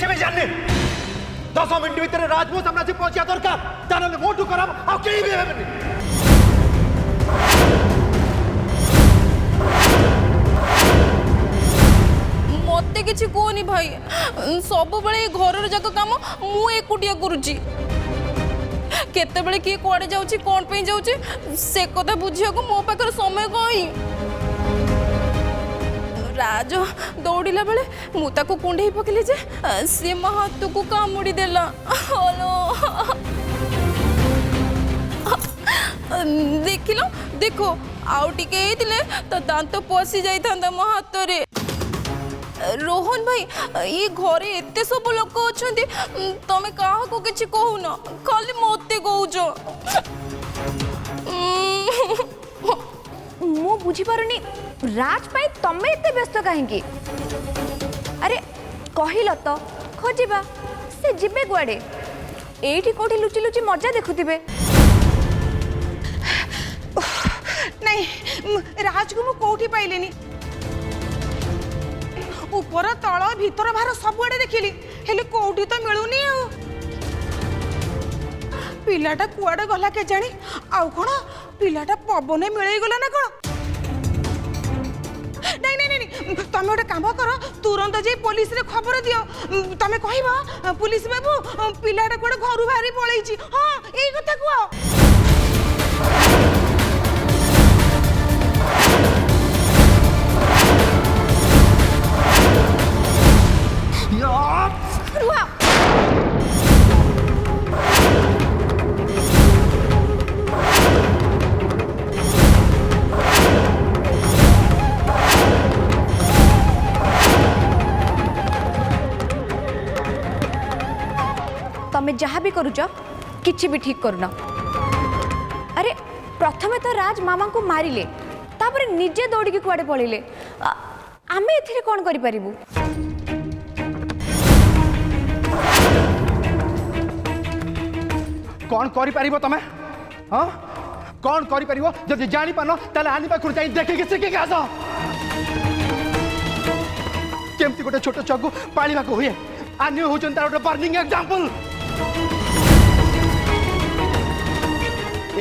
किसी भी जानने 10 मिनट भीतर राज मो सामने पहुंचा दरकार ताने मोटू खराब आ केही भी हेबेनी मते किछि कोनी भाई सब बेले घर जाक काम मु एकुटिया करूची केते बेले किए कुआडे जाउची कोन पे जाउची से कथा बुझिया को मो पाकर समय कई राज दौड़िला बेले मु ताको कुंडई पकले जे से मो हाथ को कामुड़ी देला हेलो देखिलो देखो आउ टिके हेतिले तो दांत पसी जाई थांदा मो हाथ रे रोहन भाई ये घरे एते सब लोक अछंती तमे काहा को किछि कहू न खाली मते कहूजो मु बुझी पारुनी राज पाई तमे एते व्यस्त काहेकी अरे कहिलो तो खोजिबा से जिबे गुआडे एठी कोठी लुचि लुचि मजा देखुतिबे नहीं राज को मु कोठी पाइलेनी ऊपर तल भीतर बाहर सबुआडे देखिली हेले कोठी तो मिलुनी आ पिलाटा कुआडे गला के जानी आउ कोन पिलाटा पवने मिलई गला ना कोन नहीं नहीं नहीं तमे गोटे काम कर तुरंत जे पुलिस रे खबर दियो तमे कहबा पुलिस बाबू पिलाटा कोडे घरु बाहरी पळैची हां एई कथा कुआ तमे जहाँ भी करूच किछि भी ठीक करना अरे प्रथमे तो राज मामा को मारिले तापर निजे दौड़ी के कुआडे पळिले आमे एथिरे कोन करि परिबु कौन करि परिबो तमे हां कौन करि परिबो जदि जानि पानो ताले आनी पाखुर जाई देखि के सिखि गास केमति गोटे छोट चगु पाळीबा को हुए आनी होचन तार गोटे बर्निंग एग्जांपल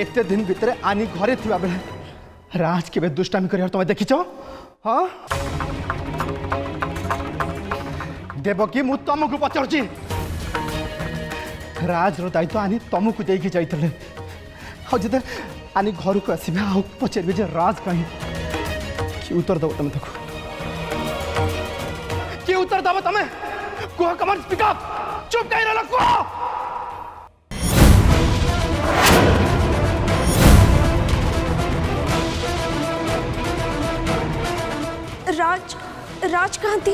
एते दिन भीतर आनी घरे थिबा बेले राज केबे दुष्टामी करिया तमे देखिछो हां देवकी मु तुमको पचारुची राज रो दायित्व आनी तुमको देकी जाइतले आ जदे आनी घर को आसीबे आ पचारबे जे राज कहीं कि उत्तर दबो तमे देखो कि उत्तर दबो तमे को कमन स्पीक अप चुप कहीं रहलो को राज राज कहती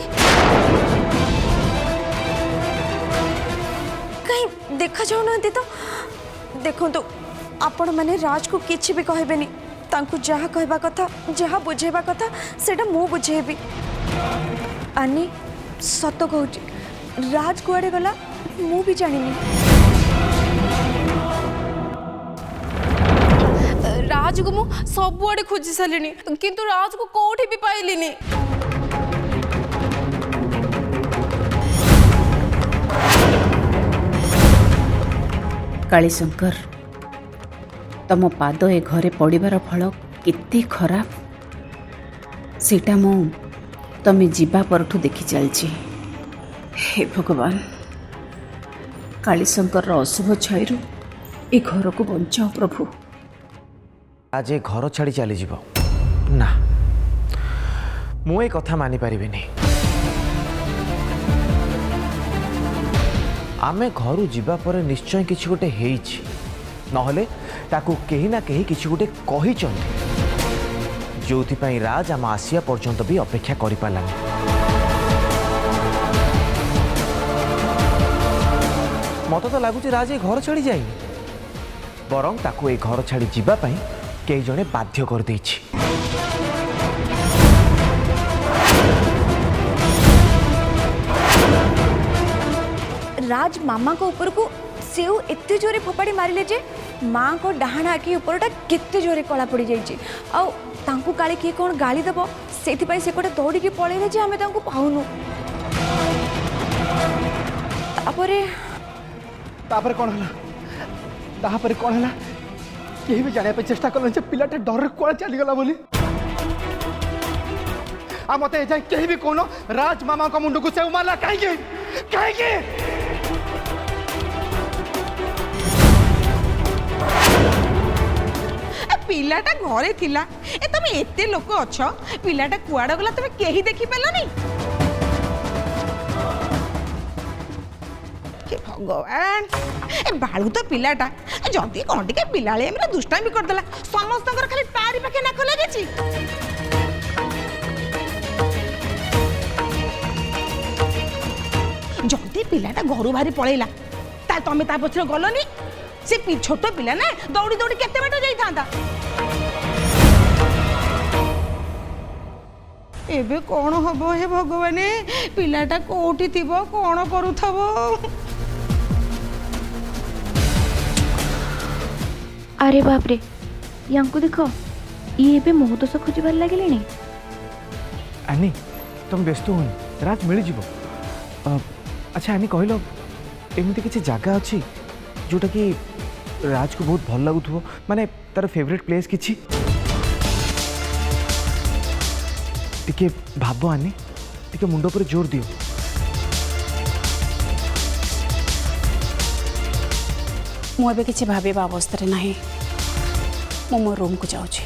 कहीं देखा जाऊ ना तो देखो तो आपण माने राज को किछि भी कहबेनी तांको जहा कहबा कथा जहा बुझेबा कथा सेटा मु बुझेबी आनी सत कहूची राज कुआडे गला मु भी जानिनी राज को मु सबुआडे खोजी सालिनी किंतु राज को कोठी भी पाइलिनी कालीशंकर तम पाद ए घरे पड़िबार फल केते खराब सेटा मो तमे जीवा परठू देखि चलछि हे भगवान कालीशंकर अशुभ छाईरु ए घर को बंचाओ प्रभु आज ए घर छाड़ी चली जीव ना मु ए कथा मानि परिबिनी आमे घर जीवा पर निश्चय किछि गोटे हेइछि नहले ताकू केही ना केही किछि गोटे कहिचंती जोथि पई राज आम आसिया पर्यंत भी अपेक्षा करि पालानी मत तो लगुच राज ए घर छाड़ी जाई बरं ताकू ए घर छाड़ी जीवा पई कई जने बाध्य कर देछि राज मामा को ऊपर को सेउ एते जोरे फोपाड़ी मारिले जे माँ को डाहाण आखि ऊपरटा केते जोरे कला पड़ी जाइछि आ तांकु काले किए कोन गाली दबो सेति पई से कोटे दौड़ी के पळेले जे हमें तांकु पाउनु तापर कौन है तापर कौन है केही भी जाने चेष्टा कल पिलाटा डर कुआ चलीगला बोली आ मत जाए कहीं भी कौन राज मामा का मुंड को से मारला कहीं पिलाटा घरे थिला ए तुम एते लोक अछ पिलाटा कुआड़ गला तुम केही देखि पेलनी के भगवान ए बाळू तो पिलाटा जदी कोन टिके पिलाळे हमरा दुष्टामी कर देला समस्त खाली तारी पाखे नाक लागेछि जदी पिलाटा घरु भारी पळेला ता तमे ता पछरे गलनी से छोट पिला ना दौड़ी दौड़ी केते बाट जाई थांदा एबे कौन हबो हे भगवान पिलाटा कोठी थिबो कौन करूथबो अरे बाप रे यांको देखो ये एबे मोह दोष खोजबार लागलेनी आनी तुम व्यस्त हो राज मिल जीव अच्छा आनी कहलो एमती किसी जगह अच्छी जोटा कि राज को बहुत भल लगुथो माने तार फेवरेट प्लेस किछि टिके भाबो आनी टिके मुंडो पर जोर दियो मु एबे किछि भाबेबा अवस्था रे नाही मु मो रूम को जाउछि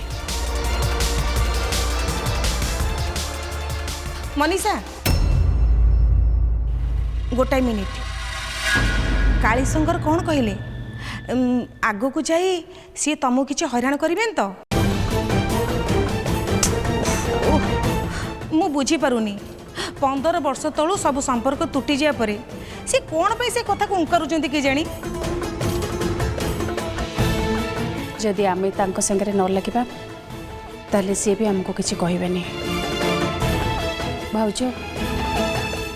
मनीषा गोटाए मिनिट कालीशंकर कौन कहले आग को जाई सी तुमको किसी हैरान करें तो मु बुझी पारुनी 15 वर्ष तलू सब संपर्क तुटी जा परे सी कौन पे से कथा को उंकारुचंती कि जानी जदि आमे तांको संगे न लगिबा ताले से भी हमको किछि कहबेनी भाउज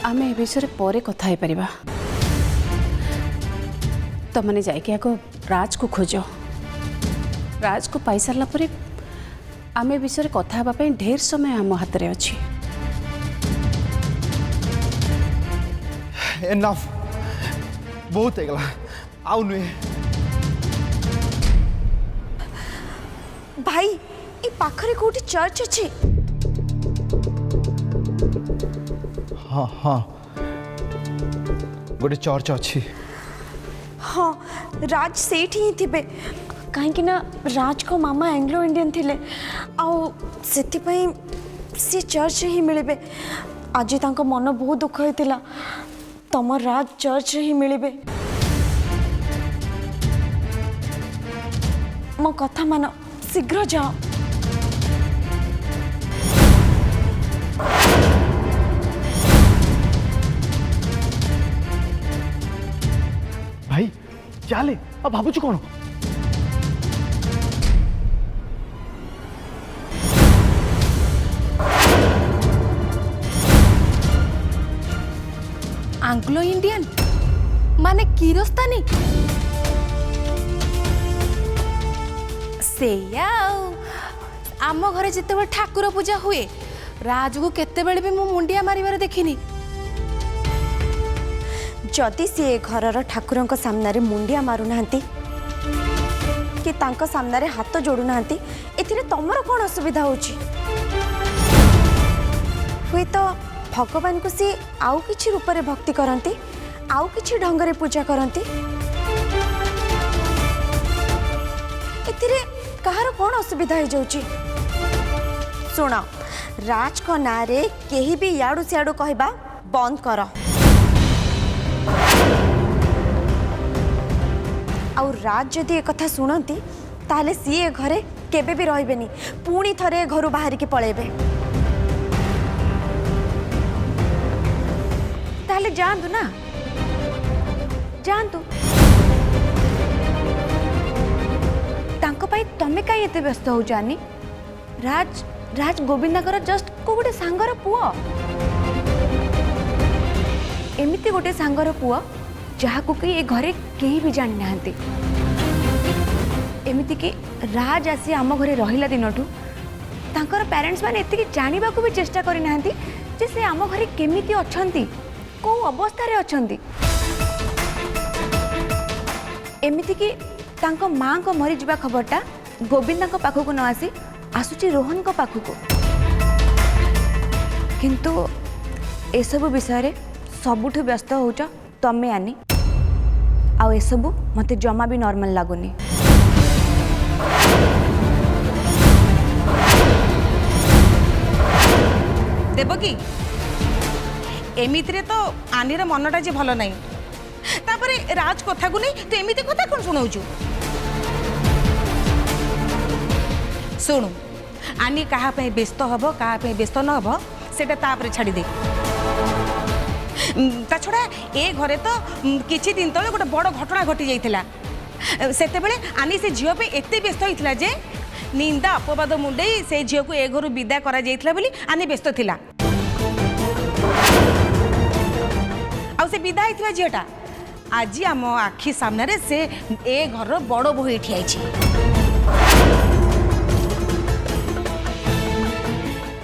आमे ए विषय परे कथा हे परिबा तो मैंने जाके आगो राज को खोज राज को पाई सारा पर आम ए विषय कथा हाँपाई ढेर समय आम हाथ में अच्छी एनफ बहुत है आउ नुहे भाई ये पाखरे कोठी चर्च अच्छी हाँ हाँ गोटे चर्च अच्छी हाँ राज सेठ ही थे कहीं ना राज को मामा एंग्लो इंडियन थिले आउ से चर्च ही मिले आज तांको मन बहुत दुख होता तुम राज चर्च ही मिले मो कथा मान शीघ्र जाओ भाई चले अब भावुच कौन आंग्लो इंडियन माने किरस्तानी सेया आम घरे जिते ठाकुर पूजा हुए राज को केते बेले भी मु मुंडिया मारिबार देखिनी जदि सी घर ठाकुर सामने मुंडिया मारूना कि तांको सामने हाथ जोड़ूना ए तुमर कौन असुविधा होची हुए तो भगवान को सी आउ किछि रूप में भक्ति करती आउ किछि ढंग से पूजा करती कहार कौन असुविधा हो जाउची सुन राज को ना रे केही भी याडू सियाडू कहबा बंद कर आउ राज जदि एक कथा शुणती ताले सी ए घरे केबे भी रहिबेनी पुणी थरे घर बाहर की पळेबे ताले जानतु ना जानतु तांको पाई तमे काई एते व्यस्त हो जानी राज राज गोविंदाकर जस्ट को गोटे सांगर पुओ एमिति गोटे सांगर पुओ जहाँ को कि घरे कहीं भी जानी ना एमिति कि राज आसी आम घरे रहिला दिनठू तांकर पेरेंट्स माने एतिकी जानिबा को भी चेष्टा करि नाहंती जे से आम घरे केमिति अछंती को अवस्था रे अछंती एमिति कि तांको माँ को मरी जिबा खबरटा गोविंदा को पाखु को न आसी आसुची रोहन को पाखु को किंतु एसबु विषय रे सबुठु व्यस्त होच तमे आनी आ एसबु मते जमा भी नॉर्मल लागुनी। देवकी एमितिरे तो आनीर मनटा जे भल नहीं तापरे राज कथा को नहीं तो एमिति कथा कौन शुणाऊचु शुणु आनी कहा व्यस्त हम क्या व्यस्त न हम सेटा तापरे छाड़ी दे ता छड़ा ए घरे तो किछि दिन तले गोटे बड़ घटना घटी जाइथिला सेते बेले आनी से झियो पे एते व्यस्त होइथिला जे निंदा अपवाद मुंडे से झियो को ए घरु विदा करा जाइथिला बोली आनी व्यस्त थिला आ से विदा होइथिला झियोटा आज आम आखि सामने से ए घर बड़ बोही ठिया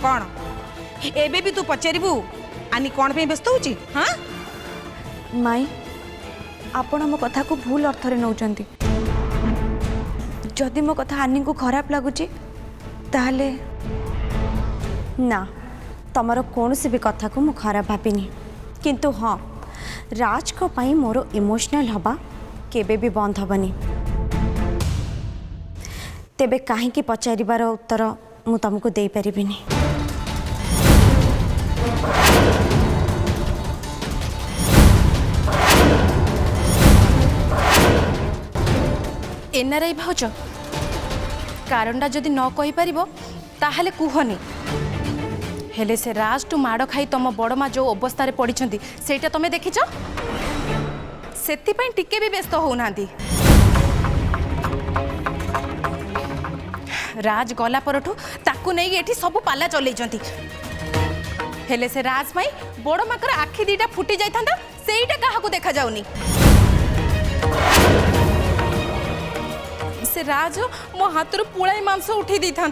कौन एबे भी तू पचारू आनी कौन पे व्यस्त होची हाँ माई आपण मो कथा को भूल अर्थ रे नौचंती जदि मो कथा आनी को खराब लगुची ताहले ना तमरो कौन सी भी कथा को मु खराब भाविनी किंतु हाँ राज को पाई मोर इमोशनल हवा केबे भी बंद हबनी तेबे काहे की पचारिबार उत्तर मु तुमको दे परिबिनी। एनआरआई भाउज कारणटा जदि न कहि परिबो ताहले कुहनी हेले से राज टू माड़ खाई तम बड़ माँ जो अवस्था रे पड़िछंती सेटा तमे देखिछ सेति पई टिके भी व्यस्त होउनांती राज गला परठू ताकू नहीं एठी सब पाला चलैछंती हेले से राज माई बड़ माकर आखि दीटा फुटी जाइथांता सेईटा काहाकू देखा जाउनी से राज मो हाथ रो पुळाई मांस उठी दी था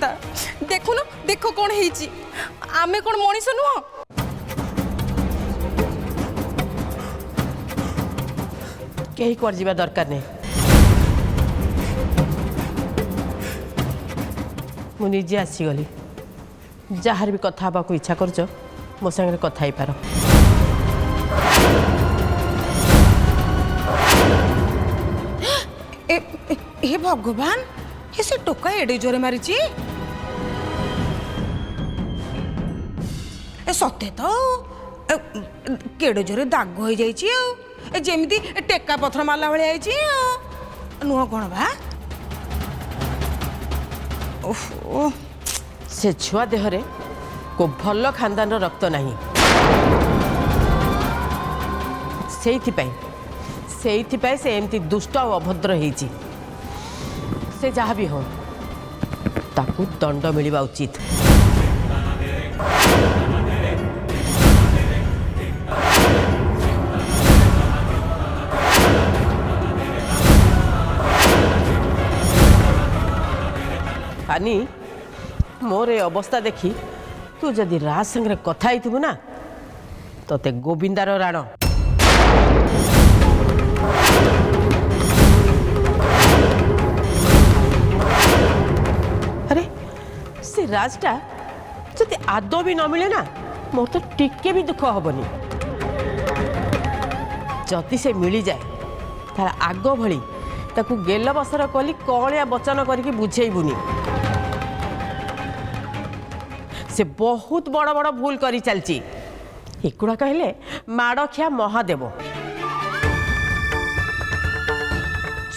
देखु न देखो कौन है आमे कौन मनीष नुह कहीं कर जीवा दरकार नहीं मुझे आसीगली जार भी कथा हवा को इच्छा कर मो संगे कथा ही पार हे भगवान ये से टोका एडे जोरे मारिची ए सत्य तो केडे जोरे दाग हो जाइची ए जेमिति टेका पत्थर मारला भले आइची नुह कोन बा ओहो से छुआ देहरे को भल खानदान रक्त नहीं से एमती दुष्ट और अभद्र होइची से जहाँ भी हो ताकू दंड मिलवा उचित। आनी मोर ए अवस्था देखी तू जदि राज संगे कथा ही ना तोते गोविंदार राण अरे से राजटा जदि आदौ भी न मिले ना मोर तो टिके भी दुख हबनी जदि से मिली जाए तार आग भली ताकू गेल बसर कली कलिया वचन करके बुझेबुनी से बहुत बड़ बड़ भूल करी चलची एकुड़ा कहले माड़खिया महादेव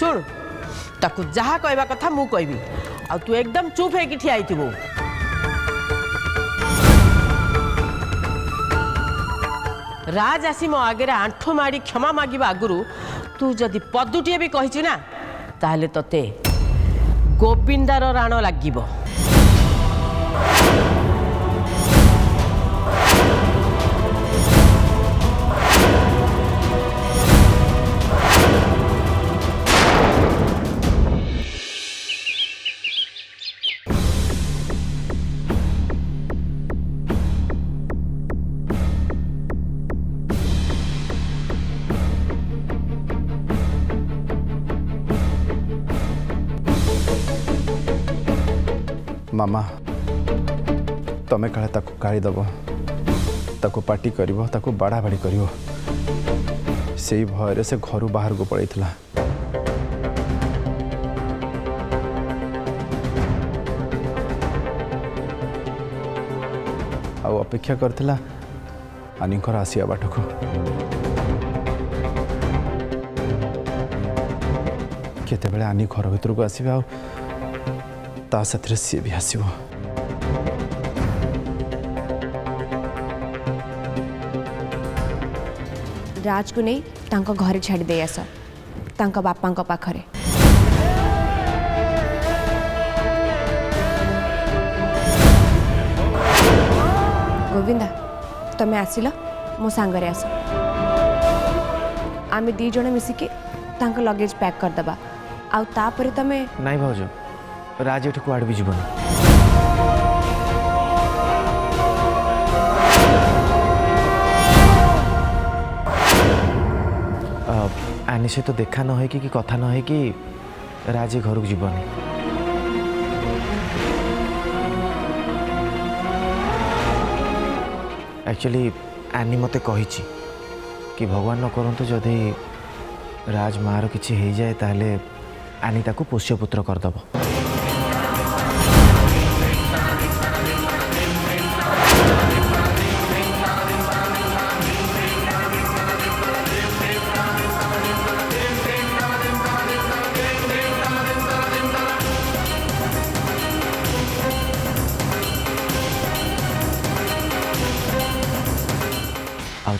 सुन ताकू जहा कहवा कथा मु कहबी आ तू एकदम चुप है कि ठिया आइथिबो राज आसी मो आगे आंठू माड़ी क्षमा मागिबा आगुरु तू जदि पदुटिए भी कहिछु ना ताहले तते गोविंदार राण लागिबो। मामा तमें काले ताको गाड़ी दब ताको पार्टी करिवो ताको बाड़ा बाड़ी करिवो सेई भयरे से घर बाहर को पड़ैथिला आ अपेक्षा करथिला आनिकर आसिया बाटको केतेबेले आनी घर भीतर को आसीबे आ ता साथरे सी भी आसीबो राज को नहीं तांको घरे छाड़ी दे आस तांको बापांको पाखरे गोविंदा तमें आसिल मो सांगरे आस आम दी जण मिसिकी तांको लगेज पैक करदबा आउ तापरे तमें नाई भाउज राज एठू कुआड़ भी जीवन आनी से तो देखा न है कि कथा न है कि राजे घर को जीवन एक्चुअली आनी मते कही कि भगवान न करंतु जदि राज मार किसी हो जाए ताहले आनी ताकू पोष्य पुत्र करदब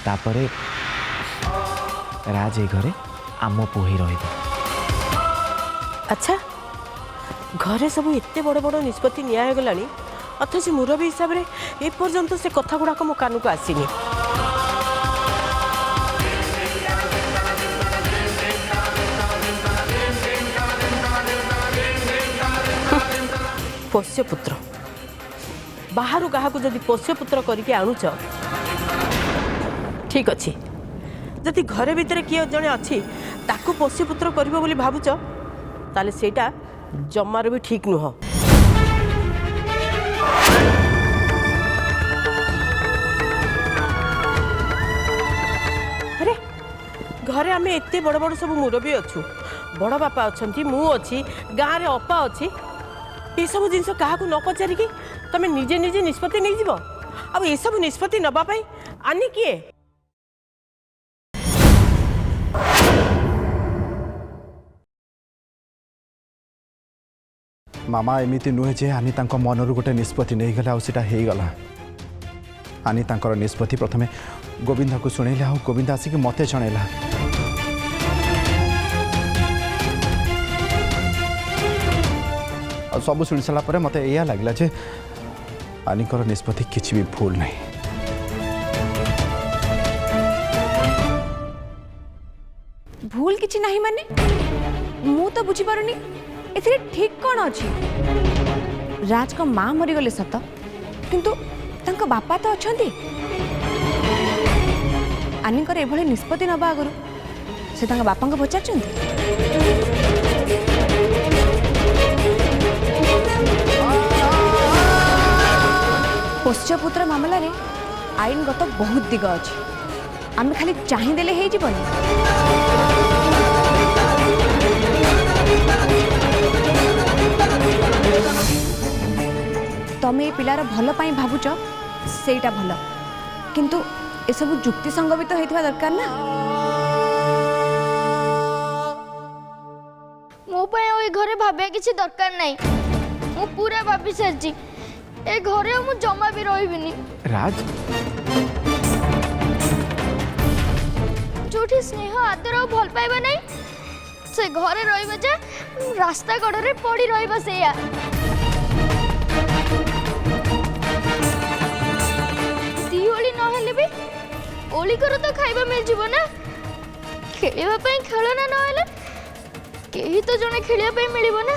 तापरे राज ए घरे आम पोही रही अच्छा घरे सब एते बड़ बड़ निष्पत्ति निया गलानी अथच मुरबी हिसाब से ए पर्यंत से कथा गुड़ाक मो कान को आसीनी पोष्यपुत्र बाहर क्या जदि पोष्यपुत्र करके आणुच ठीक अच्छे जदि घरे भितर किए जड़े अच्छी ताकू पोष्यपुत्र करिबो बोली भावुच ताले सेटा जमार भी ठीक नुह अरे घरे आम एते बड़ बड़ सब मुरबी अच्छु बड़ बापा अच्छी मु अच्छी गाँव रे अपा अच्छी ये सब जिनस क्या न पचारिकी तमें निजे निजे निष्पत्ति नहीं जीव अब ये सब निष्पत्ति नबा पाई आनी किए मामा एमती नुहे जे आनी तांको मनरु गोटे निष्पत्ति नहीं गला आउटा हो गला आनी तांकर निष्पत्ति प्रथमे गोविंदा को शुणेला आ गोविंदा आसिक मते जणेला आ सब शुणी सारा पर मते एया लागला जे आनीकर निष्पत्ति किछि भी भूल नहीं भूल किछि नहीं माने मु तो बुझी पारुनी एथिरे ठीक कौन अच्छी राज को माँ मरीगले सत किंतु तांको बापा तो अच्छंती आनीकर एभली निष्पत्ति नबा आगु से तांको बापा को पचारचंती पोष्यपुत्र मामला रे आईनगत बहुत दिग अच्छी आम खाली चाहिदेले हो जीवन तमें पिलार भल पाई भावुच सेटा भल किंतु ए सब जुक्ति संगत होइथवा दरकार ना मो पे ओई घरे भाबे किछि दरकार नाही मु पूरा भाबी सरजी ए घरे मु जमा भी रहिबिनी राज जोठी स्नेह आदर और भल पाइबा नाही से घरे रहिबा जे रास्ता कड़रे पड़ी रहिबा सेया दिहोली नहेले भी ओली कर तो खाइबा मिल जीवो ना खेलिबा पई खेलना नहेले केही तो जने खेलिबा पई मिलिबो ना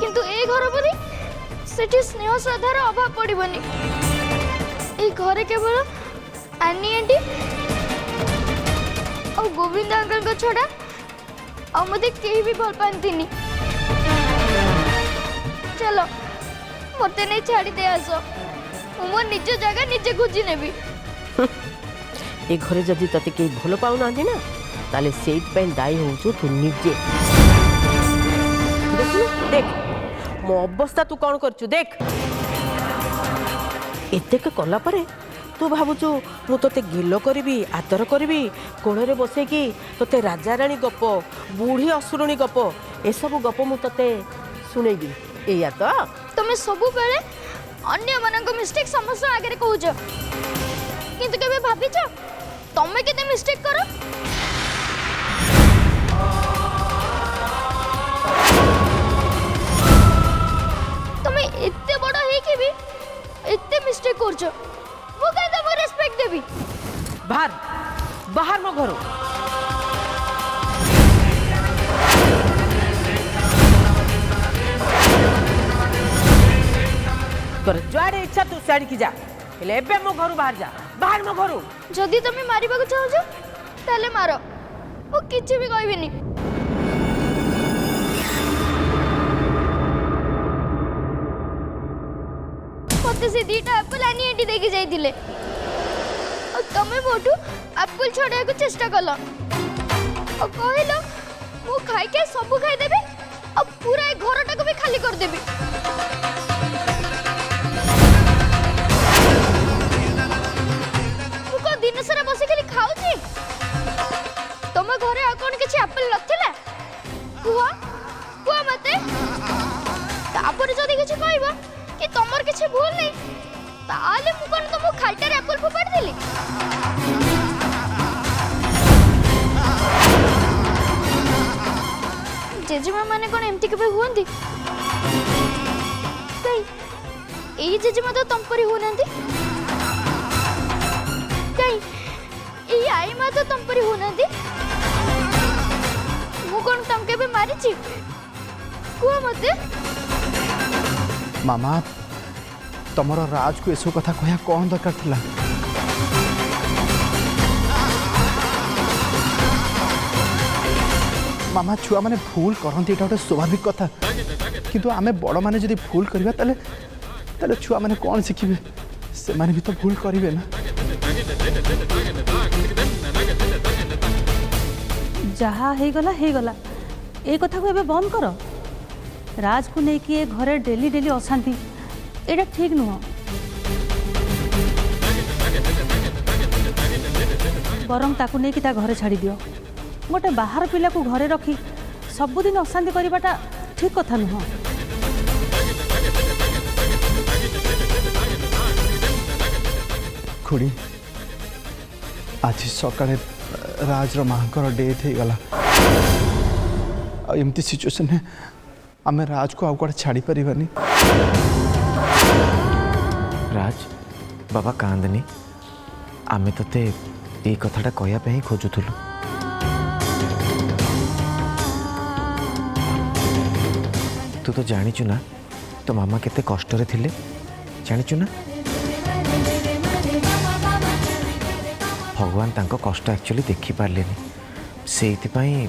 किंतु ए घर परी सेठी स्नेह श्रद्धार अभाव पड़िबनी ए घरे केवल आनी आंटी और गोविंद अंकल को छड़ा और मते केही भी भल पांतीनी चलो मत नहीं छाड़ी दे आस मो निज जगह निजे खोजी नेबी ए घरे जदि तते के भल पाउ ना ताले सेट पे दाई हो तू निजे देख मो अवस्था तू कौन करचु देख एतेक कला परे तू भावुचु मु तोते गिलो करी आदर करी कोणे बसे कि तोते राजा राणी गप बुढ़ी असुरणी गप एसबू गप मु तोते सुनेबी एया तो तुम्हें सबु बेले अन्य मानक मिस्टेक समस्त आगे कहूच किंतु केबे भाबिच तमे केते मिस्टेक करो तमे इत्ते बड़ हे कि भी इत्ते मिस्टेक करछ वो कहीं तो वो रेस्पेक्ट देबी बाहर बाहर मो घरो तोर जुआड़े इच्छा तू साड़ी की जा हेले एबे मो घरो बाहर मो घरो जदि तमे मारिबा को चाहो ताले मारो वो किछि भी कहबिनी मते से दीटा एप्पल आनी एटी देखि जाइतिले और तमे मोटू एप्पल छोड़े को चेष्टा कलो और कहलो मु खाई के सब खाई देबे और पूरा ए घरटा को भी खाली कर देबी मु को दिन सारा बसे खाली खाउची तमे घरे आ कोन किछि एप्पल नथिले कुआ कुआ मते तापर जदी किछि कहबा कि तमर किछि भूल नहीं ताले मु कोन तुम खालटार एप्पल फोपाड़ देली जेजेमा माने कोन एमती केबे हुंदी कई एई जेजेमा तो तम परी होनंदी कई एई आई मा तो तम परी होनंदी मु कोन तम केबे मारी छी कुआ मते मामा तमर राज को एसब कथा कहया कौन दरकार थिला मामा छुआ माने भूल करती एटा गोटे स्वाभाविक कथा किंतु आमे बड़ माने जदि भूल करबा ताले ताले छुआ माने कौन शिखिबे से माने भी तो भूल करिवे ना जहाँ हो गला ए कथा को एबे बंद कर राज को लेकिन ए घरे डेली डेली अशांति एटा ठीक नुह बरम ताकू नहीं ता घरे छाड़ी दियो गोटे बाहर पिला को घरे रखी सबुदिन अशांति करवाटा ठीक कथा नुह खुड़ी आज सकाळे राज माँ डेथ हो गला एमती सिचुएशन है आमे राज को आउ छाड़ी पारिबानी राज बाबा कांदनी आमे तते ये कथाटा कहया पे ही खोजुथुलु तू तो जानिचु ना तो मामा केते कष्ट रे थिले जानिचु ना भगवान तांको कष्ट एक्चुअली देखि पारलेनी सेइति पई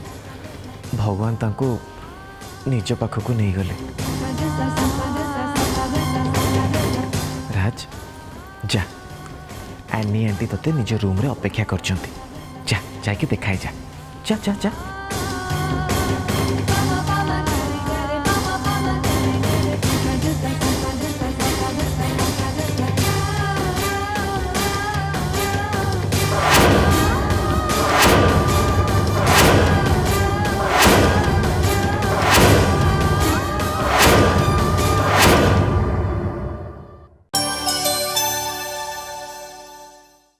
भगवान तांको निज पाखकु नहीं गले राज जा एनी आंटी तते निज रूम रे अपेक्षा करछंती जा जाके देखाई जा जा जा जा